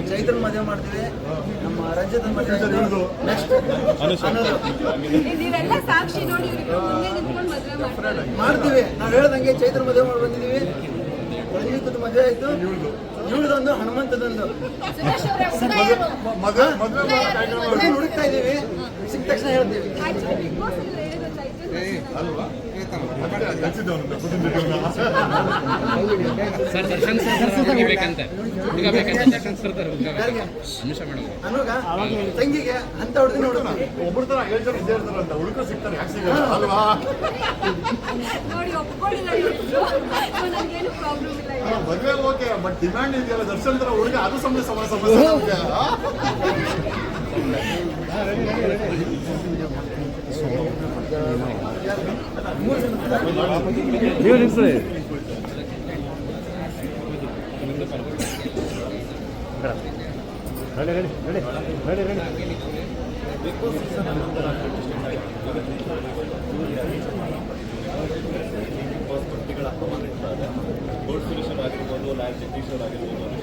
ಚೈತ್ರನ ಮದುವೆ ಮಾಡ್ತೀವಿ, ನಮ್ಮ ರಂಜಿತ್ ಮದುವೆ ನೆಕ್ಸ್ಟ್ ನೀವೆಲ್ಲ ಸಾಕ್ಷಿ ನೋಡಿ ಮುಂದೆ ನಿಂತ್ಕೊಂಡು ಮದುವೆ ಮಾಡ್ತೀವಿ. ನಾವು ಹೇಳ್ದಂಗೆ ಚೈತ್ರ ಮದುವೆ ಮಾಡಿ ಬಂದಿದ್ದೀವಿ. ರಂಜಿತ್ ಮದುವೆ ಆಯ್ತು, ಇವಳದೊಂದು ಹನುಮಂತದೊಂದು ಹುಡುಕ್ತಾ ಇದ್ದೀವಿ. ಸಿಕ್ಕ ತಕ್ಷಣ ಹೇಳ್ತೀವಿ. ತಂಗಿಗೆ ಅಂತ ಹುಡುಗ ಒಬ್ಬರ ತರ ಹೇಳ್ತಾರೆ ಇದ್ದೇ ಇರ್ತಾರಂತ ಹುಡುಗರು ಸಿಗ್ತಾರೆ ಯಾಕೆ ಸಿಗಲ್ಲ ಅಲ್ವಾ? ಮದುವೆ ಓಕೆ, ಬಟ್ ಡಿಮ್ಯಾಂಡ್ ಇದೆಯಲ್ಲ ದರ್ಶನ್ ತರ ಹುಡುಗ, ಅದು ಸಮಸ್ಯೆ. ನೀವು ನಿಲ್ಸಿ. ರೆಡಿ. ಗೋಲ್ಡ್ ಸುರೇಶ್ ಆಗಿರ್ಬೋದು, ಲಾಯರ್ ಜಗದೀಶ್ ಆಗಿರ್ಬೋದು,